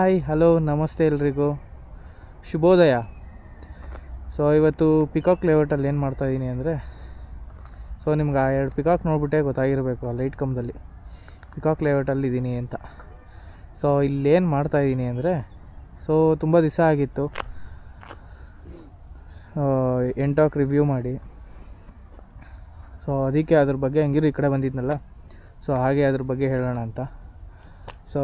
Hi hello ನಮಸ್ತೆ ಎಲ್ರಿಗೂ ಶುಭೋದಯ. ಸೊ ಇವತ್ತು ಪಿಕಾಕ್ ಲೇಔಟಲ್ಲಿ ಏನು ಮಾಡ್ತಾಯಿದ್ದೀನಿ ಅಂದರೆ, ಸೊ ನಿಮ್ಗೆ ಆ ಎರಡು ಪಿಕಾಕ್ ನೋಡ್ಬಿಟ್ಟೆ ಗೊತ್ತಾಗಿರಬೇಕು ಆ ಲೈಟ್ ಕಂಬದಲ್ಲಿ ಪಿಕಾಕ್ ಲೇಔಟಲ್ಲಿ ಇದ್ದೀನಿ ಅಂತ. ಸೊ ಇಲ್ಲೇನು ಮಾಡ್ತಾಯಿದ್ದೀನಿ ಅಂದರೆ, ಸೊ ತುಂಬ ದಿವಸ ಆಗಿತ್ತು ಎಂಟಾಕ್ ರಿವ್ಯೂ ಮಾಡಿ. ಸೊ ಅದಕ್ಕೆ ಅದ್ರ ಬಗ್ಗೆ ಹಂಗಿರು ಈ ಕಡೆ ಬಂದಿದ್ನಲ್ಲ, ಸೊ ಹಾಗೆ ಅದ್ರ ಬಗ್ಗೆ ಹೇಳೋಣ ಅಂತ. So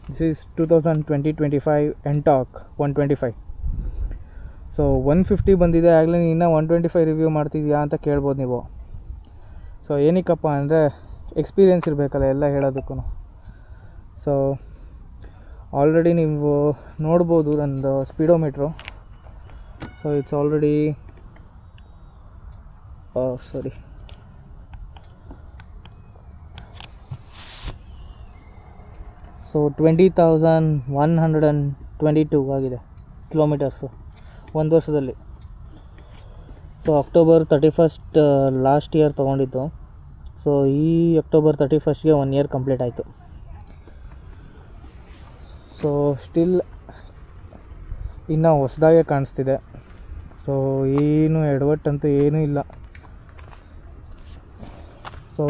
this is 2020-25 ಎಂಟಾಕ್ 125. ಸೊ 150 ಬಂದಿದೆ, ಆಗಲೇ ಇನ್ನೂ 125 ರಿವ್ಯೂ ಮಾಡ್ತಿದ್ಯಾ ಅಂತ ಕೇಳ್ಬೋದು ನೀವು. ಸೊ ಏನಕ್ಕಪ್ಪ ಅಂದರೆ ಎಕ್ಸ್ಪೀರಿಯೆನ್ಸ್ ಇರಬೇಕಲ್ಲ ಎಲ್ಲ ಹೇಳೋದಕ್ಕೂ. ಸೊ ಆಲ್ರೆಡಿ ನೀವು ನೋಡ್ಬೋದು ನಂದು ಸ್ಪೀಡೋಮೀಟ್ರು. ಸೊ ಇಟ್ಸ್ ಆಲ್ರೆಡಿ ಸೊ 20,122 ಆಗಿದೆ ಕಿಲೋಮೀಟರ್ಸು ಒಂದು ವರ್ಷದಲ್ಲಿ. So October 31st last year ತೊಗೊಂಡಿದ್ದು. ಸೊ ಈ October 31st 1 ಇಯರ್ ಕಂಪ್ಲೀಟ್ ಆಯಿತು. ಸೊ ಸ್ಟಿಲ್ ಇನ್ನೂ ಹೊಸದಾಗೆ ಕಾಣಿಸ್ತಿದೆ. ಸೊ ಏನು ಎಡವಟ್ಟಂತೂ ಏನೂ ಇಲ್ಲ. So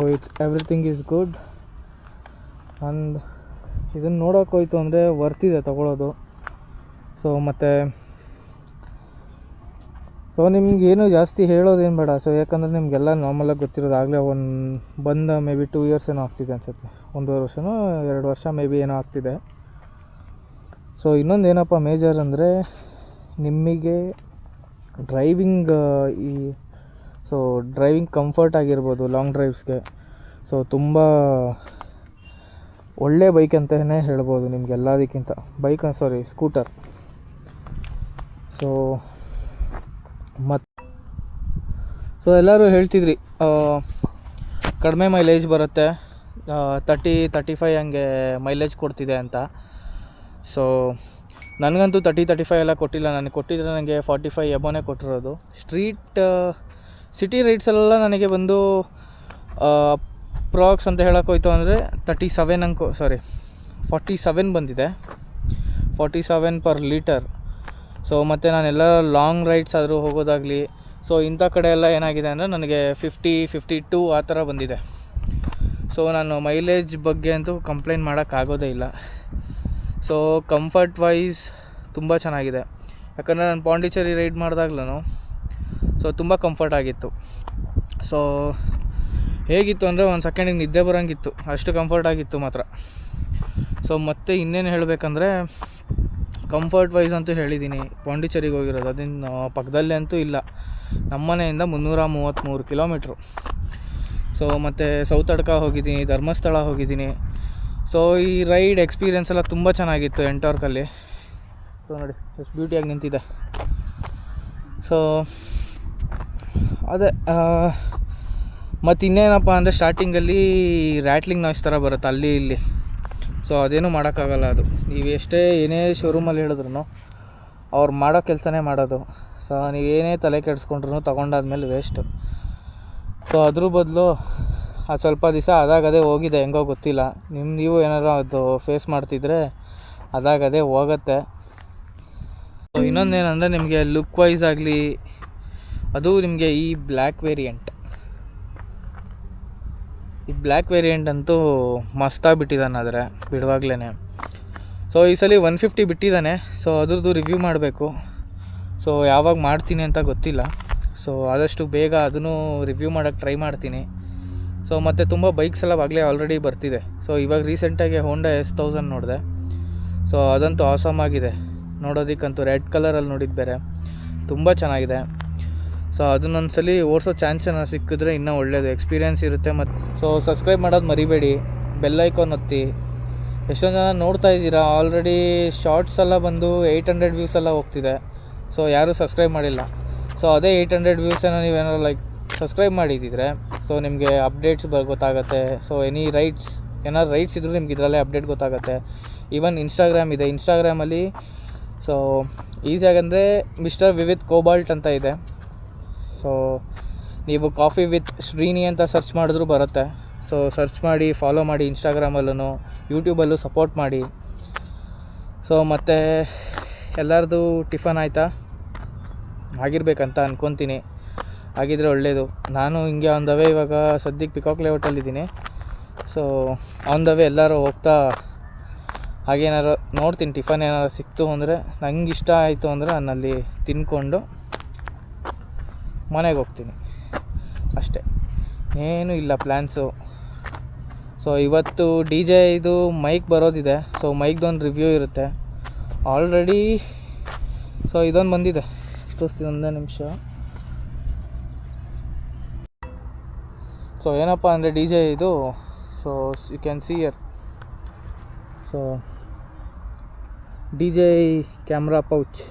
everything is good. And ಇದನ್ನು ನೋಡೋಕೆ ಹೋಯ್ತು ಅಂದರೆ ವರ್ತಿದೆ ತೊಗೊಳೋದು. ಸೊ ಮತ್ತು ಸೊ ನಿಮಗೇನು ಜಾಸ್ತಿ ಹೇಳೋದೇನು ಬೇಡ. ಸೊ ಯಾಕಂದರೆ ನಿಮಗೆಲ್ಲ ನಾರ್ಮಲಾಗಿ ಗೊತ್ತಿರೋದು. ಆಗಲೇ ಬಂದ ಮೇ ಬಿ 2 ಇಯರ್ಸ್ ಏನೋ ಆಗ್ತಿದೆ ಅನಿಸುತ್ತೆ, 1.5 ವರ್ಷನೋ 2 ವರ್ಷ ಮೇ ಬಿ ಏನೋ ಆಗ್ತಿದೆ. ಸೊ ಇನ್ನೊಂದು ಏನಪ್ಪ ಮೇಜರ್ ಅಂದರೆ, ನಿಮಗೆ ಡ್ರೈವಿಂಗ್ ಡ್ರೈವಿಂಗ್ ಕಂಫರ್ಟ್ ಆಗಿರ್ಬೋದು ಲಾಂಗ್ ಡ್ರೈವ್ಸ್ಗೆ. ಸೊ ತುಂಬ ಒಳ್ಳೆ ಬೈಕ್ ಅಂತಲೇ ಹೇಳ್ಬೋದು ನಿಮಗೆಲ್ಲದಕ್ಕಿಂತ. ಸ್ಕೂಟರ್. ಸೊ ಎಲ್ಲರೂ ಹೇಳ್ತಿದ್ರಿ ಕಡಿಮೆ ಮೈಲೇಜ್ ಬರುತ್ತೆ, 30-35 ಹಂಗೆ ಮೈಲೇಜ್ ಕೊಡ್ತಿದೆ ಅಂತ. ಸೊ ನನಗಂತೂ 30-35 ಎಲ್ಲ ಕೊಟ್ಟಿಲ್ಲ. ನನಗೆ ಕೊಟ್ಟಿದ್ರೆ ನನಗೆ 45 ಎಬೋನೇ ಕೊಟ್ಟಿರೋದು. ಸಿಟಿ ರೈಡ್ಸಲ್ಲೆಲ್ಲ ನನಗೆ ಬಂದು ಅಪ್ರಾಕ್ಸ್ ಅಂತ ಹೇಳೋಕ್ಕೋಯ್ತು ಅಂದರೆ 47 ಬಂದಿದೆ, 47 per ಲೀಟರ್. ಸೊ ಮತ್ತು ನಾನೆಲ್ಲ ಲಾಂಗ್ ರೈಡ್ಸ್ ಆದರೂ ಹೋಗೋದಾಗಲಿ, ಸೊ ಇಂಥ ಕಡೆ ಎಲ್ಲ ಏನಾಗಿದೆ ಅಂದರೆ ನನಗೆ 50-52 ಆ ಥರ ಬಂದಿದೆ. ಸೊ ನಾನು ಮೈಲೇಜ್ ಬಗ್ಗೆ ಅಂತೂ ಕಂಪ್ಲೇಂಟ್ ಮಾಡೋಕ್ಕಾಗೋದೇ ಇಲ್ಲ. ಸೊ ಕಂಫರ್ಟ್ ವೈಸ್ ತುಂಬ ಚೆನ್ನಾಗಿದೆ. ಯಾಕಂದರೆ ನಾನು ಪಾಂಡಿಚೇರಿ ರೈಡ್ ಮಾಡಿದಾಗ್ಲೂ ಸೊ ತುಂಬ ಕಂಫರ್ಟ್ ಆಗಿತ್ತು. ಸೊ ಹೇಗಿತ್ತು ಅಂದರೆ ಒಂದು ಸೆಕೆಂಡಿಗೆ ನಿದ್ದೆ ಬರೋಂಗಿತ್ತು, ಅಷ್ಟು ಕಂಫರ್ಟ್ ಆಗಿತ್ತು ಮಾತ್ರ. ಸೊ ಮತ್ತು ಇನ್ನೇನು ಹೇಳಬೇಕಂದ್ರೆ, ಕಂಫರ್ಟ್ ವೈಸ್ ಅಂತೂ ಹೇಳಿದ್ದೀನಿ. ಪಾಂಡಿಚೇರಿಗೆ ಹೋಗಿರೋದು ಅದಿನ್ನು ಪಕ್ಕದಲ್ಲೇ ಅಂತೂ ಇಲ್ಲ, ನಮ್ಮನೆಯಿಂದ 333 ಕಿಲೋಮೀಟ್ರು. ಸೊ ಮತ್ತು ಸೌತಡ್ಕ ಹೋಗಿದ್ದೀನಿ, ಧರ್ಮಸ್ಥಳ ಹೋಗಿದ್ದೀನಿ. ಸೊ ಈ ರೈಡ್ ಎಕ್ಸ್ಪೀರಿಯೆನ್ಸ್ ಎಲ್ಲ ತುಂಬ ಚೆನ್ನಾಗಿತ್ತು ಎಂಟಾರ್ಕಲ್ಲಿ. ಸೊ ನೋಡಿ ಎಷ್ಟು ಬ್ಯೂಟಿಯಾಗಿ ನಿಂತಿದೆ. ಸೊ ಅದೇ ಮತ್ತು ಇನ್ನೇನಪ್ಪ ಅಂದರೆ, ಸ್ಟಾರ್ಟಿಂಗಲ್ಲಿ ರ್ಯಾಟ್ಲಿಂಗ್ ನಾಯ್ಸ್ ಥರ ಬರುತ್ತೆ ಅಲ್ಲಿ ಇಲ್ಲಿ. ಸೊ ಅದೇನೂ ಮಾಡೋಕ್ಕಾಗಲ್ಲ. ಅದು ನೀವು ಏನೇ ಶೋರೂಮಲ್ಲಿ ಹೇಳಿದ್ರು ಅವ್ರು ಮಾಡೋ ಕೆಲಸನೇ ಮಾಡೋದು. ಸೊ ನೀವೇನೇ ತಲೆ ಕೆಡಿಸ್ಕೊಂಡ್ರು ತೊಗೊಂಡಾದ್ಮೇಲೆ ವೇಸ್ಟು. ಸೊ ಅದ್ರ ಬದಲು ಅದು ಸ್ವಲ್ಪ ದಿವಸ ಅದಾಗದೇ ಹೋಗಿದೆ, ಹೆಂಗೋ ಗೊತ್ತಿಲ್ಲ. ನೀವು ಏನಾರು ಅದು ಫೇಸ್ ಮಾಡ್ತಿದ್ರೆ ಅದಾಗದೇ ಹೋಗುತ್ತೆ. ಸೊ ಇನ್ನೊಂದೇನೆಂದರೆ, ನಿಮಗೆ ಲುಕ್ ವೈಸ್ ಆಗಲಿ, ಅದು ನಿಮಗೆ ಈ ಬ್ಲ್ಯಾಕ್ ವೇರಿಯಂಟ್ ಅಂತೂ ಮಸ್ತಾಗಿ ಬಿಟ್ಟಿದ್ದಾನೆ ಆದರೆ ಬಿಡುವಾಗ್ಲೇ. ಸೊ ಈ ಸಲ 150 ಬಿಟ್ಟಿದ್ದಾನೆ. ಸೊ ಅದ್ರದ್ದು ರಿವ್ಯೂ ಮಾಡಬೇಕು. ಸೊ ಯಾವಾಗ ಮಾಡ್ತೀನಿ ಅಂತ ಗೊತ್ತಿಲ್ಲ. ಸೊ ಆದಷ್ಟು ಬೇಗ ಅದನ್ನು ರಿವ್ಯೂ ಮಾಡೋಕ್ಕೆ ಟ್ರೈ ಮಾಡ್ತೀನಿ. ಸೊ ಮತ್ತು ತುಂಬ ಬೈಕ್ಸ್ ಎಲ್ಲ ಆಗಲೇ ಆಲ್ರೆಡಿ ಬರ್ತಿದೆ. ಸೊ ಇವಾಗ ರೀಸೆಂಟಾಗಿ ಹೋಂಡಾ S1000 ನೋಡಿದೆ. ಸೊ ಅದಂತೂ ಆಸಮ್ ಆಗಿದೆ ನೋಡೋದಕ್ಕಂತೂ. ರೆಡ್ ಕಲರಲ್ಲಿ ನೋಡಿದ್ದು ಬೇರೆ, ತುಂಬ ಚೆನ್ನಾಗಿದೆ. ಸೊ ಅದನ್ನೊಂದ್ಸಲಿ ಓಡಿಸೋ ಚಾನ್ಸ್ ಏನಾದ್ರು ಸಿಕ್ಕಿದ್ರೆ ಇನ್ನೂ ಒಳ್ಳೆಯದು, ಎಕ್ಸ್ಪೀರಿಯೆನ್ಸ್ ಇರುತ್ತೆ. ಮತ್ತು ಸೊ ಸಬ್ಸ್ಕ್ರೈಬ್ ಮಾಡೋದು ಮರಿಬೇಡಿ, ಬೆಲ್ ಐಕಾನ್ ಒತ್ತಿ. ಎಷ್ಟೊಂದು ಜನ ನೋಡ್ತಾ ಇದ್ದೀರಾ, ಆಲ್ರೆಡಿ ಶಾರ್ಟ್ಸ್ ಎಲ್ಲ ಬಂದು 800 ವ್ಯೂಸ್ ಎಲ್ಲ ಹೋಗ್ತಿದೆ. ಸೊ ಯಾರೂ ಸಬ್ಸ್ಕ್ರೈಬ್ ಮಾಡಿಲ್ಲ. ಸೊ ಅದೇ 800 ವ್ಯೂಸನ್ನು ನೀವೇನಾದ್ರು ಸಬ್ಸ್ಕ್ರೈಬ್ ಮಾಡಿದ್ದಿದ್ರೆ ಸೊ ನಿಮಗೆ ಅಪ್ಡೇಟ್ಸ್ ಗೊತ್ತಾಗುತ್ತೆ. ಸೊ ಏನಾದ್ರು ರೈಡ್ಸ್ ಇದ್ದರೂ ನಿಮ್ಗೆ ಇದರಲ್ಲೇ ಅಪ್ಡೇಟ್ ಗೊತ್ತಾಗುತ್ತೆ. ಈವನ್ ಇನ್ಸ್ಟಾಗ್ರಾಮ್ ಇದೆ, ಇನ್ಸ್ಟಾಗ್ರಾಮಲ್ಲಿ ಸೊ ಈಸಿಯಾಗಂದರೆ ಮಿಸ್ಟರ್ ವಿವಿತ್ ಕೋಬಾಲ್ಟ್ ಅಂತ ಇದೆ. ಸೊ ನೀವು ಕಾಫಿ ವಿತ್ ಶ್ರೀನಿ ಅಂತ ಸರ್ಚ್ ಮಾಡಿದ್ರೂ ಬರುತ್ತೆ. ಸೊ ಸರ್ಚ್ ಮಾಡಿ ಫಾಲೋ ಮಾಡಿ, ಇನ್ಸ್ಟಾಗ್ರಾಮಲ್ಲೂ ಯೂಟ್ಯೂಬಲ್ಲೂ ಸಪೋರ್ಟ್ ಮಾಡಿ. ಸೊ ಮತ್ತು ಎಲ್ಲರದು ಟಿಫನ್ ಆಯಿತಾ? ಆಗಿರ್ಬೇಕಂತ ಅಂದ್ಕೊತೀನಿ. ಆಗಿದ್ದರೆ ಒಳ್ಳೆಯದು. ನಾನು ಹಿಂಗೆ ಆನ್ ದ ವೇ ಇವಾಗ ಸದ್ಯಕ್ಕೆ ಪಿಕಾಕ್ ಲೇಔಟಲ್ಲಿದ್ದೀನಿ. ಸೊ ಆನ್ ದ ವೇ ಎಲ್ಲರೂ ಹೋಗ್ತಾ ಹಾಗೇನಾರು ನೋಡ್ತೀನಿ, ಟಿಫನ್ ಏನಾರು ಸಿಕ್ತು ಅಂದರೆ, ನಂಗೆ ಇಷ್ಟ ಆಯಿತು ಅಂದರೆ ನಾನು ಅಲ್ಲಿ ತಿಂದ್ಕೊಂಡು ಮನೆಗೆ ಹೋಗ್ತೀನಿ ಅಷ್ಟೇ, ಏನೂ ಇಲ್ಲ ಪ್ಲ್ಯಾನ್ಸು. ಸೊ ಇವತ್ತು ಡಿ ಜೆ ಇದು ಮೈಕ್ ಬರೋದಿದೆ. ಸೊ ಮೈಕ್ದೊಂದು ರಿವ್ಯೂ ಇರುತ್ತೆ ಆಲ್ರೆಡಿ. ಸೊ ಇದೊಂದು ಬಂದಿದೆ, ತೋರಿಸ್ತೀನಿ ಒಂದೇ ನಿಮಿಷ. ಸೊ ಏನಪ್ಪ ಅಂದರೆ ಡಿ ಜೆ ಇದು, so you can see here. So D J camera pouch.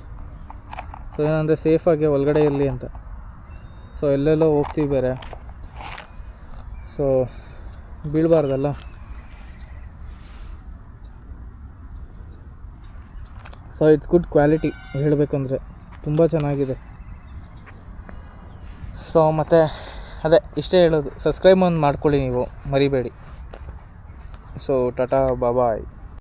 So ಏನಂದರೆ ಸೇಫಾಗಿ ಒಳಗಡೆ ಇರಲಿ ಅಂತ. ಸೊ ಎಲ್ಲೆಲ್ಲೋ ಹೋಗ್ತೀವಿ ಬೇರೆ, ಸೊ ಬೀಳಬಾರ್ದಲ್ಲ. ಸೊ ಇಟ್ಸ್ ಗುಡ್ ಕ್ವಾಲಿಟಿ, ಹೇಳಬೇಕಂದ್ರೆ ತುಂಬ ಚೆನ್ನಾಗಿದೆ. ಸೊ ಮತ್ತು ಅದೇ ಇಷ್ಟೇ ಹೇಳೋದು, ಸಬ್ಸ್ಕ್ರೈಬ್ ಒಂದು ಮಾಡ್ಕೊಳ್ಳಿ ನೀವು, ಮರಿಬೇಡಿ. ಸೊ ಟಾಟಾ ಬಾಯ್.